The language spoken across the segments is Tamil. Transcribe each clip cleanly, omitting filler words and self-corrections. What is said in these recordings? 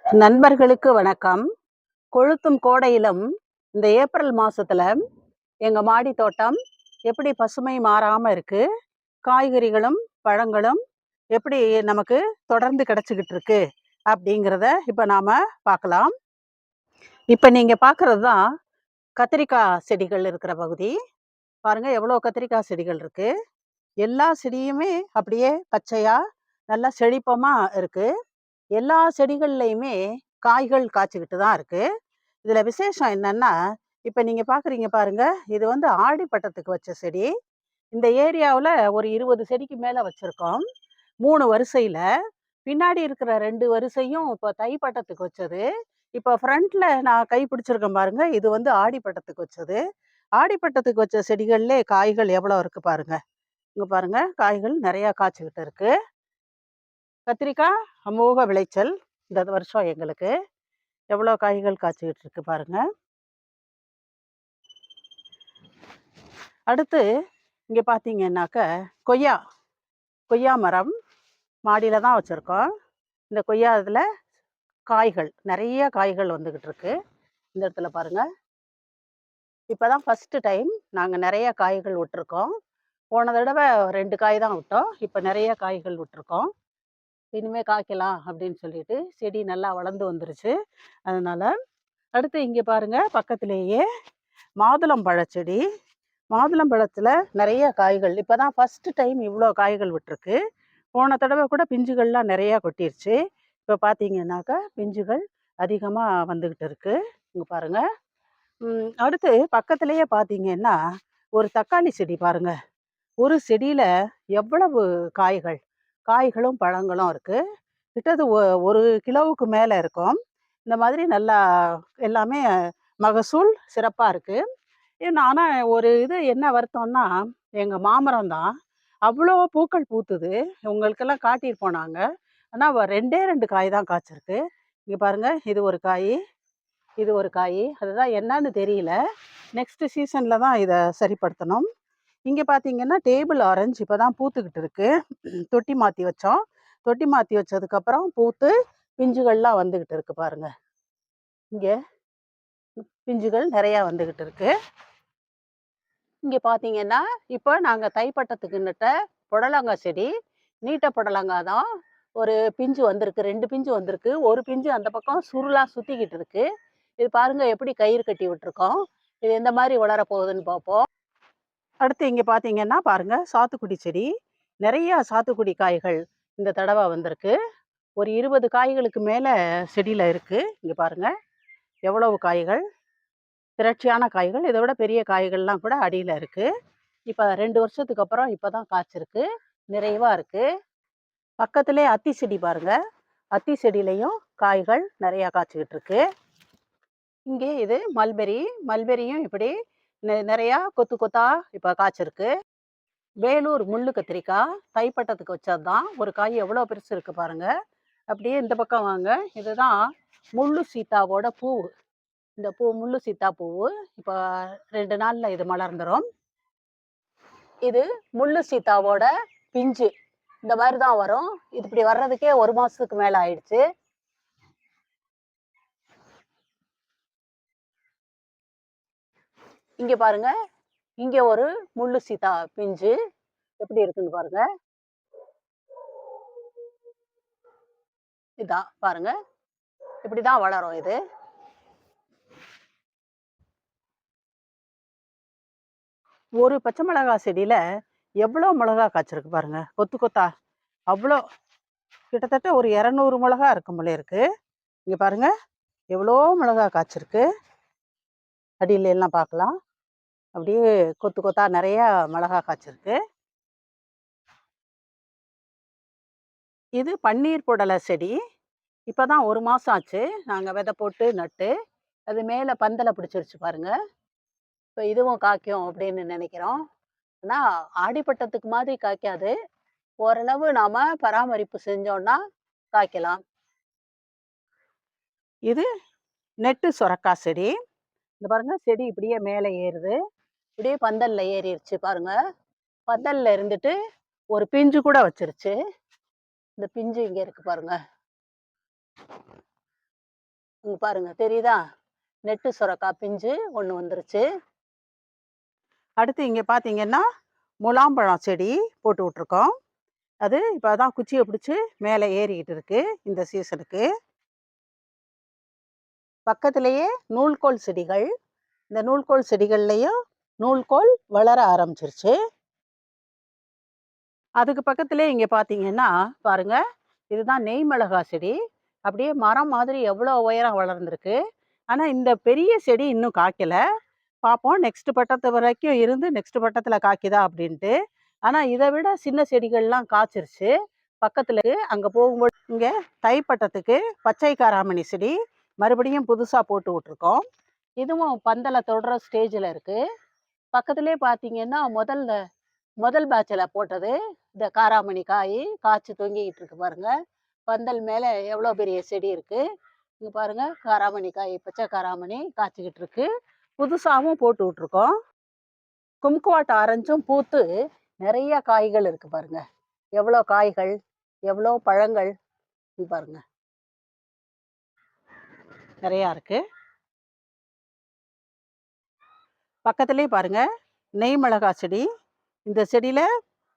நண்பர்களுக்கு வணக்கம். கொளுத்தும் கோடையிலும் இந்த ஏப்ரல் மாசத்துல எங்க மாடி தோட்டம் எப்படி பசுமை மாறாம இருக்கு, காய்கறிகளும் பழங்களும் எப்படி நமக்கு தொடர்ந்து கிடைச்சிக்கிட்டு இருக்கு அப்படிங்கிறத இப்ப நாம பார்க்கலாம். இப்ப நீங்க பார்க்கறது தான் கத்திரிக்காய் செடிகள் இருக்கிற பகுதி. பாருங்க எவ்வளோ கத்திரிக்காய் செடிகள் இருக்கு. எல்லா செடியுமே அப்படியே பச்சையா நல்லா செழிப்பமா இருக்கு. எல்லா செடிகள்லையுமே காய்கள் காய்ச்சிக்கிட்டு தான் இருக்கு. இதுல விசேஷம் என்னன்னா, இப்ப நீங்க பார்க்குறீங்க பாருங்க, இது வந்து ஆடி பட்டத்துக்கு வச்ச செடி. இந்த ஏரியாவுல ஒரு 20 செடிக்கு மேல வச்சிருக்கோம். 3 வரிசையில. பின்னாடி இருக்கிற 2 வரிசையும் இப்ப தை பட்டத்துக்கு வச்சது. இப்ப ஃப்ரண்ட்ல நான் கை பிடிச்சிருக்கேன் பாருங்க, இது வந்து ஆடி பட்டத்துக்கு வச்சது. ஆடி பட்டத்துக்கு வச்ச செடிகள்லே காய்கள் எவ்வளோ இருக்கு பாருங்க. இங்க பாருங்க, காய்கள் நெறையா காய்ச்சிக்கிட்டு இருக்கு. கத்திரிக்காய் அமோக விளைச்சல் இந்த வருஷம் எங்களுக்கு. எவ்வளோ காய்கள் காய்ச்சிக்கிட்டு இருக்கு பாருங்க. அடுத்து இங்க பார்த்தீங்கன்னாக்க, கொய்யா கொய்யா மரம் மாடியில தான் வச்சிருக்கோம். இந்த கொய்யா இதில காய்கள் நெறைய காய்கள் வந்துகிட்டு இருக்கு. இந்த இடத்துல பாருங்க. இப்பதான் ஃபர்ஸ்ட் டைம் நாங்க நெறைய காய்கள் விட்டுருக்கோம். போன தடவ 2 காய் தான் விட்டோம். இப்ப நெறைய காய்கள் விட்டுருக்கோம். இனிமே காய்க்கலாம் அப்படின்னு சொல்லிட்டு செடி நல்லா வளர்ந்து வந்துருச்சு. அதனால அடுத்து இங்க பாருங்க பக்கத்திலேயே மாதுளம்பழ செடி. மாதுளம்பழத்துல நிறைய காய்கள். இப்பதான் ஃபர்ஸ்ட் டைம் இவ்வளோ காய்கள் விட்டுருக்கு. போன தடவை கூட பிஞ்சுகள்லாம் நிறையா கொட்டிருச்சு. இப்போ பார்த்தீங்கன்னாக்கா பிஞ்சுகள் அதிகமாக வந்துக்கிட்டு இருக்கு. இங்க பாருங்க. அடுத்து பக்கத்திலேயே பார்த்தீங்கன்னா ஒரு தக்காளி செடி பாருங்க. ஒரு செடியில எவ்வளவு காய்கள், காய்களும் பழங்களும் இருக்கு. கிட்டத்தட்ட 1 கிலோவுக்கு மேலே இருக்கும். இந்த மாதிரி நல்லா எல்லாமே மகசூல் சிறப்பா இருக்கு. ஆனா ஒரு இது என்ன வருத்தம்னா, எங்க மாமரம் தான். அவ்வளோ பூக்கள் பூத்துது. உங்களுக்கெல்லாம் காட்டிட்டு போனாங்க. ஆனா 2டே 2 காய் தான் காய்ச்சிருக்கு. இங்க பாருங்க, இது ஒரு காய், இது ஒரு காய். அதுதான் என்னன்னு தெரியல. நெக்ஸ்ட் சீசன்ல தான் இத சரிப்படுத்தணும். இங்க பார்த்தீங்கன்னா, டேபிள் ஆரஞ்சு இப்பதான் பூத்துக்கிட்டு இருக்கு. தொட்டி மாத்தி வச்சோம். தொட்டி மாத்தி வச்சதுக்கப்புறம் பூத்து பிஞ்சுகள்லாம் வந்துகிட்டு இருக்கு பாருங்க. இங்க பிஞ்சுகள் நிறையா வந்துகிட்டு இருக்கு. இங்க பார்த்தீங்கன்னா, இப்போ நாங்க தைப்பட்டத்துக்கு நட்ட புடலங்காய் செடி. நீட்ட புடலங்காய் தான். ஒரு பிஞ்சு வந்திருக்கு. 2 பிஞ்சு வந்திருக்கு. ஒரு பிஞ்சு அந்த பக்கம் சுருளா சுத்திக்கிட்டு இருக்கு. இது பாருங்க எப்படி கயிறு கட்டி விட்டுருக்கோம். இது எந்த மாரி வளரப் போகுதுன்னு பார்ப்போம். அடுத்து இங்க பார்த்தீங்கன்னா பாருங்க, சாத்துக்குடி செடி. நிறைய சாத்துக்குடி காய்கள் இந்த தடவ வந்திருக்கு. ஒரு 20 காய்களுக்கு மேல செடியில இருக்கு. இங்க பாருங்க, எவ்வளவு காய்கள். திரட்சியான காய்கள். இத விட பெரிய காய்கள்லாம் கூட அடியில இருக்கு. இப்ப 2 வருஷத்துக்கு அப்புறம் இப்பதான் காய்ச்சிருக்கு. நிறைவா இருக்கு. பக்கத்திலேயே அத்தி செடி பாருங்க. அத்தி செடியிலயும் காய்கள் நிறைய காய்ச்சிக்கிட்டு இருக்கு. இங்கே இது மல்பெரி. மல்பெரியும் இப்படி நிறையா கொத்து கொத்தா இப்ப காய்ச்சிருக்கு. வேலூர் முள்ளு கத்திரிக்காய் தைப்பட்டத்துக்கு வச்சது தான். ஒரு காய் எவ்வளோ பெருசு இருக்கு பாருங்க. அப்படியே இந்த பக்கம் வாங்க. இதுதான் முள்ளு சீத்தாவோட பூவு. இந்த பூ முள்ளு சீத்தா பூவு. இப்ப 2 நாள்ல இது மலர்ந்துரும். இது முள்ளு சீத்தாவோட பிஞ்சு. இந்த மாதிரி தான் வரும். இது இப்படி வர்றதுக்கே 1 மாசத்துக்கு மேல ஆயிடுச்சு. இங்க பாருங்க. இங்க ஒரு முள்ளு சீத்தா பிஞ்சு. எப்படி இருக்குன்னு பாருங்க. இதான் பாருங்க. இப்படிதான் வளரும் இது. ஒரு பச்சை மிளகாய் செடியில எவ்வளோ மிளகா காய்ச்சிருக்கு பாருங்க. கொத்து கொத்தா. அவ்வளோ கிட்டத்தட்ட ஒரு 200 மிளகா இருக்கும் போல இருக்கு. இங்க பாருங்க. எவ்வளோ மிளகா காய்ச்சிருக்கு. அடியில எல்லாம் பார்க்கலாம். அப்படியே கொத்து கொத்தா நிறைய மிளகா காய்ச்சிருக்கு. இது பன்னீர் புடலை செடி. இப்பதான் 1 மாசம் ஆச்சு. நாங்க விதை போட்டு நட்டு. அது மேல பந்தல பிடிச்சிருச்சு பாருங்க. இப்ப இதுவும் காய்க்கும் அப்படின்னு நினைக்கிறோம். ஆனா ஆடிப்பட்டத்துக்கு மாதிரி காய்க்காது. ஓரளவு நாம பராமரிப்பு செஞ்சோம்னா காய்க்கலாம். இது நெட்டு சொரக்காய் செடி. இந்த பாருங்க செடி இப்படியே மேலே ஏறுது. இப்படியே பந்தல்ல ஏறிடுச்சு பாருங்க. பந்தல்ல இருந்துட்டு ஒரு பிஞ்சு கூட வச்சிருச்சு. இந்த பிஞ்சு இங்க இருக்கு பாருங்க. இங்க பாருங்க தெரியுதா? நெட்டு சுரக்காய் பிஞ்சு ஒண்ணு வந்துருச்சு. அடுத்து இங்க பார்த்தீங்கன்னா, முலாம்பழம் செடி போட்டு விட்டுருக்கோம். அது இப்ப தான் குச்சிய பிடிச்சு மேல ஏறிக்கிட்டு இருக்கு இந்த சீசனுக்கு. பக்கத்திலேயே நூல்கோல் செடிகள். இந்த நூல்கோல் செடிகள்லயும் நூல்கோல் வளர ஆரம்பிச்சிருச்சு. அதுக்கு பக்கத்திலேயே இங்க பார்த்தீங்கன்னா, பாருங்க இதுதான் நெய் மிளகா செடி. அப்படியே மரம் மாதிரி எவ்வளோ உயரம் வளர்ந்திருக்கு. ஆனா இந்த பெரிய செடி இன்னும் காய்க்கல. பார்ப்போம் நெக்ஸ்ட் பட்டத்து வரைக்கும் இருந்து நெக்ஸ்ட் பட்டத்துல காய்க்குதா அப்படின்ட்டு. ஆனா இதை விட சின்ன செடிகள்லாம் காய்ச்சிருச்சு. பக்கத்துல அங்க போகும்போது இங்க தை பட்டத்துக்கு பச்சை காராமணி செடி மறுபடியும் புதுசா போட்டு விட்டுருக்கோம். இதுவும் பந்தல தொடுற ஸ்டேஜ்ல இருக்கு. பக்கத்திலே பார்த்தீங்கன்னா முதல் பேட்ச்ல போட்டது இந்த காராமணி காய் காய்ச்சி தொங்கிக்கிட்டு இருக்கு பாருங்க. பந்தல் மேல எவ்வளோ பெரிய செடி இருக்கு. இங்க பாருங்க காராமணி காய் பச்சை காராமணி காய்ச்சிக்கிட்டு இருக்கு. புதுசாவும் போட்டு விட்டுருக்கோம். கும்குவாட் ஆரஞ்சும் பூத்து நிறைய காய்கள் இருக்கு பாருங்க. எவ்வளோ காய்கள், எவ்வளோ பழங்கள் பாருங்க. நிறையா இருக்கு. பக்கத்துலேயே பாருங்க நெய் மிளகா செடி. இந்த செடியில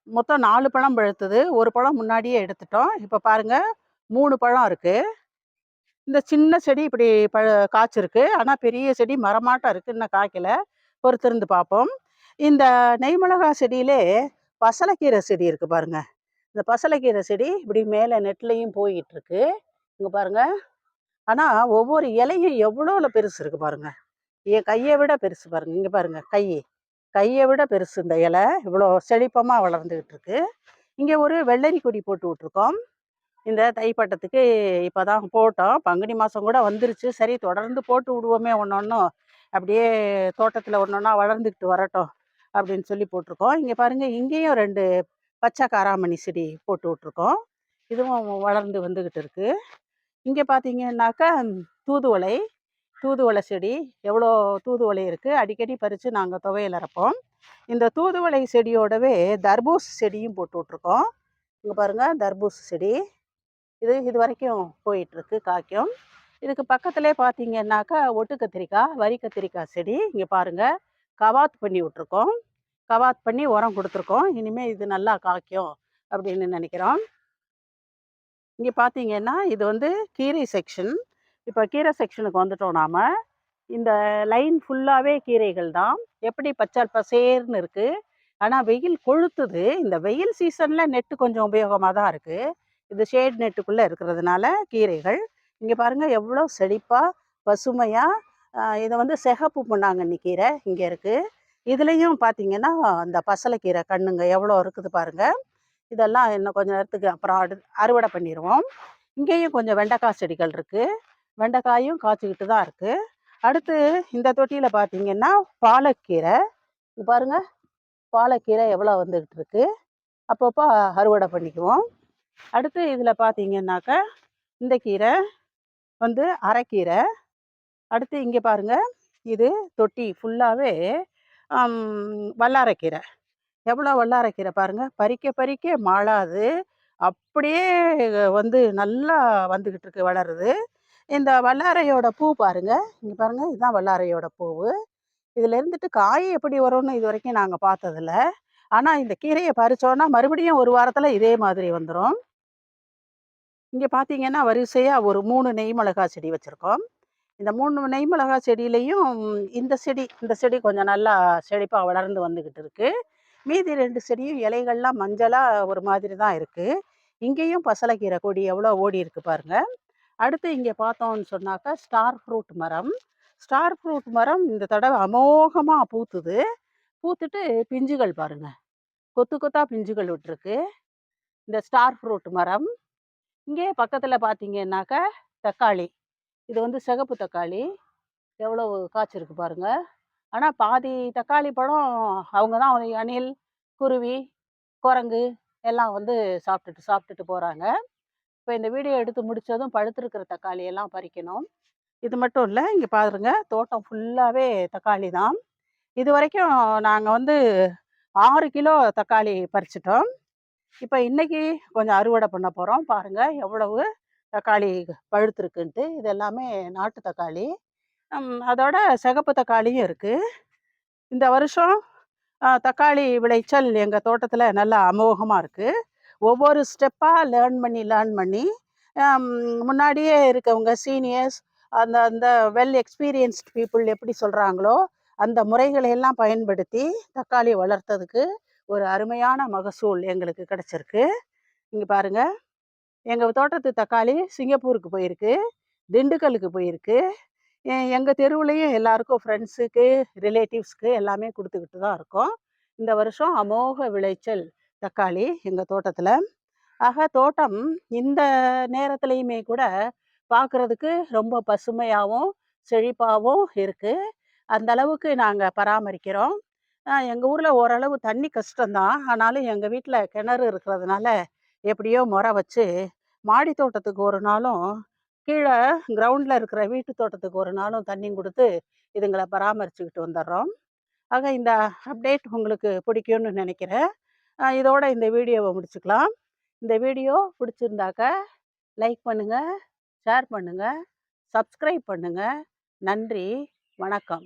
மொத்தம் 4 பழம் பழுத்தது. ஒரு பழம் முன்னாடியே எடுத்துட்டோம். இப்போ பாருங்க 3 பழம் இருக்கு. இந்த சின்ன செடி இப்படி காய்ச்சிருக்கு. ஆனால் பெரிய செடி மரமாட்டம் இருக்கு. இன்னும் காய்க்கல. பொறுத்திருந்து பார்ப்போம். இந்த நெய் மிளகா செடியிலே பசலைக்கீரை செடி இருக்கு பாருங்க. இந்த பசலைக்கீரை செடி இப்படி மேலே நெட்லையும் போய்கிட்டு இருக்கு. இங்க பாருங்க. ஆனால் ஒவ்வொரு இலையும் எவ்வளோ பெருசு இருக்கு பாருங்க. என் கையை விட பெருசு பாருங்க. இங்க பாருங்க கையை விட பெருசு இந்த இலை. இவ்வளோ செழிப்பமாக வளர்ந்துகிட்டு இருக்கு. இங்கே ஒரு வெள்ளரி கொடி போட்டு விட்டுருக்கோம். இந்த தைப்பட்டத்துக்கு இப்போ தான் போட்டோம். பங்குனி மாதம் கூட வந்துருச்சு. சரி தொடர்ந்து போட்டு விடுவோமே ஒன்றொன்றும். அப்படியே தோட்டத்தில் ஒன்றொன்னா வளர்ந்துக்கிட்டு வரட்டும் அப்படின்னு சொல்லி போட்டிருக்கோம். இங்கே பாருங்கள் இங்கேயும் 2 பச்சை காராமணி செடி போட்டு விட்ருக்கோம். இதுவும் வளர்ந்து வந்துக்கிட்டு இருக்குது. இங்கே பார்த்தீங்கன்னாக்கா தூதுவளை செடி எவ்வளோ தூதுவளை இருக்குது. அடிக்கடி பறித்து நாங்கள் துவையல் அரைப்போம். இந்த தூதுவளை செடியோடவே தர்பூஸ் செடியும் போட்டு விட்ருக்கோம். இங்கே பாருங்கள் தர்பூஸ் செடி இது வரைக்கும் போயிட்டுருக்கு காய்க்கும். இதுக்கு பக்கத்துலேயே பார்த்தீங்கன்னாக்கா ஒட்டு கத்திரிக்காய் வரி கத்திரிக்காய் செடி. இங்கே பாருங்கள் கவாத் பண்ணி விட்ருக்கோம். கவாத் பண்ணி உரம் கொடுத்துருக்கோம். இனிமேல் இது நல்லா காய்க்கும் அப்படின்னு நினைக்கிறோம். இங்கே பார்த்தீங்கன்னா இது வந்து கீரை செக்ஷன். இப்போ கீரை செக்ஷனுக்கு வந்துட்டோம் நாம். இந்த லைன் ஃபுல்லாகவே கீரைகள் தான். எப்படி பச்சை பசேர்னு இருக்குது. ஆனால் வெயில் கொளுத்துது. இந்த வெயில் சீசனில் நெட்டு கொஞ்சம் உபயோகமாக தான் இருக்குது. இது ஷேட் நெட்டுக்குள்ளே இருக்கிறதுனால கீரைகள். இங்கே பாருங்கள் எவ்வளோ செழிப்பாக பசுமையாக. இதை வந்து சிகப்பு பொன்னாங்கண்ணி கீரை இங்கே இருக்குது. இதுலேயும் பார்த்தீங்கன்னா அந்த பசலைக்கீரை கண்ணுங்க எவ்வளோ இருக்குது பாருங்கள். இதெல்லாம் இன்னும் கொஞ்சம் நேரத்துக்கு அப்புறம் அறுவடை பண்ணிடுவோம். இங்கேயும் கொஞ்சம் வெண்டைக்காய் செடிகள் இருக்குது. வெண்டைக்காயும் காய்ச்சிக்கிட்டு தான் இருக்குது. அடுத்து இந்த தொட்டியில் பார்த்தீங்கன்னா பாலக்கீரை. பாருங்கள் பாலக்கீரை எவ்வளோ வந்துக்கிட்டு இருக்கு. அப்பப்போ அறுவடை பண்ணிக்குவோம். அடுத்து இதில் பார்த்தீங்கன்னாக்கா இந்த கீரை வந்து அரைக்கீரை. அடுத்து இங்கே பாருங்கள் இது தொட்டி ஃபுல்லாகவே வல்லாரைக்கீரை. எவ்வளோ வல்லாரைக்கீரை பாருங்கள். பறிக்க பறிக்க மாளாது. அப்படியே வந்து நல்லா வந்துக்கிட்டு இருக்கு வளருது. இந்த வல்லாரையோட பூ பாருங்கள். இங்கே பாருங்கள் இதுதான் வல்லாரையோட பூவு. இதில் இருந்துட்டு காய் எப்படி வரும்னு இது வரைக்கும் நாங்கள் பார்த்ததில்ல. ஆனால் இந்த கீரையை பறித்தோன்னா மறுபடியும் ஒரு வாரத்தில் இதே மாதிரி வந்துடும். இங்கே பார்த்தீங்கன்னா வரிசையாக ஒரு 3 நெய் மிளகா செடி வச்சுருக்கோம். இந்த 3 நெய் மிளகா செடியிலையும் இந்த செடி கொஞ்சம் நல்லா செழிப்பாக வளர்ந்து வந்துக்கிட்டு இருக்குது. மீதி 2 செடியும் இலைகள்லாம் மஞ்சளாக ஒரு மாதிரி தான் இருக்குது. இங்கேயும் பசலைக்கீரை கொடி எவ்வளோ ஓடி இருக்கு பாருங்கள். அடுத்து இங்கே பார்த்தோம்னு சொன்னாக்கா ஸ்டார் ஃப்ரூட் மரம். ஸ்டார் ஃப்ரூட் மரம் இந்த தடவை அமோகமாக பூத்துது. பூத்துட்டு பிஞ்சுகள் பாருங்கள் கொத்து கொத்தாக பிஞ்சுகள் விட்டுருக்கு இந்த ஸ்டார் ஃப்ரூட் மரம். இங்கே பக்கத்தில் பார்த்தீங்கன்னாக்கா தக்காளி. இது வந்து சிகப்பு தக்காளி எவ்வளோ காய்ச்சிருக்கு பாருங்கள். ஆனால் பாதி தக்காளி பழம் அவங்க தான் அணில் குருவி குரங்கு எல்லாம் வந்து சாப்பிட்டுட்டு போகிறாங்க. இப்போ இந்த வீடியோ எடுத்து முடித்ததும் பழுத்திருக்கிற தக்காளியெல்லாம் பறிக்கணும். இது மட்டும் இல்லை இங்கே பாருங்க தோட்டம் ஃபுல்லாகவே தக்காளி தான். இது வரைக்கும் நாங்கள் வந்து 6 கிலோ தக்காளி பறிச்சிட்டோம். இப்போ இன்னைக்கு கொஞ்சம் அறுவடை பண்ண போகிறோம். பாருங்கள் எவ்வளவு தக்காளி பழுத்திருக்குன்ட்டு. இது எல்லாமே நாட்டு தக்காளி. அதோட சிகப்பு தக்காளியும் இருக்குது. இந்த வருஷம் தக்காளி விளைச்சல் எங்கள் தோட்டத்தில் நல்லா அமோகமாக இருக்குது. ஒவ்வொரு ஸ்டெப்பாக லேர்ன் பண்ணி முன்னாடியே இருக்கவங்க சீனியர்ஸ் அந்த அந்த வெல் எக்ஸ்பீரியன்ஸ்ட் பீப்புள் எப்படி சொல்கிறாங்களோ அந்த முறைகளை எல்லாம் பயன்படுத்தி தக்காளி வளர்த்ததுக்கு ஒரு அருமையான மகசூல் எங்களுக்கு கிடச்சிருக்கு. இங்கே பாருங்கள், எங்கள் தோட்டத்து தக்காளி சிங்கப்பூருக்கு போயிருக்கு, திண்டுக்கலுக்கு போயிருக்கு. எங்கள் தெருவுலையும் எல்லாருக்கும் ஃப்ரெண்ட்ஸுக்கு ரிலேட்டிவ்ஸ்க்கு எல்லாமே கொடுத்துக்கிட்டு தான் இருக்கோம். இந்த வருஷம் அமோக விளைச்சல் தக்காளி எங்கள் தோட்டத்தில். ஆக தோட்டம் இந்த நேரத்துலையுமே கூட பார்க்குறதுக்கு ரொம்ப பசுமையாகவும் செழிப்பாகவும் இருக்குது. அந்த அளவுக்கு நாங்கள் பராமரிக்கிறோம். எங்கள் ஊரில் ஓரளவு தண்ணி கஷ்டம்தான். ஆனாலும் எங்கள் வீட்டில் கிணறு இருக்கிறதுனால எப்படியோ முறை வச்சு மாடி தோட்டத்துக்கு ஒரு நாளும் கீழே கிரவுண்டில் இருக்கிற வீட்டு தோட்டத்துக்கு ஒரு நாளும் தண்ணி கொடுத்து இதுங்களை பராமரிச்சுக்கிட்டு வந்துடுறோம். ஆக இந்த அப்டேட் உங்களுக்கு பிடிக்கும்னு நினைக்கிறேன். இதோட இந்த வீடியோவை முடிச்சுக்கலாம். இந்த வீடியோ பிடிச்சிருந்தாக்க லைக் பண்ணுங்கள், ஷேர் பண்ணுங்கள், சப்ஸ்கிரைப் பண்ணுங்கள். நன்றி, வணக்கம்.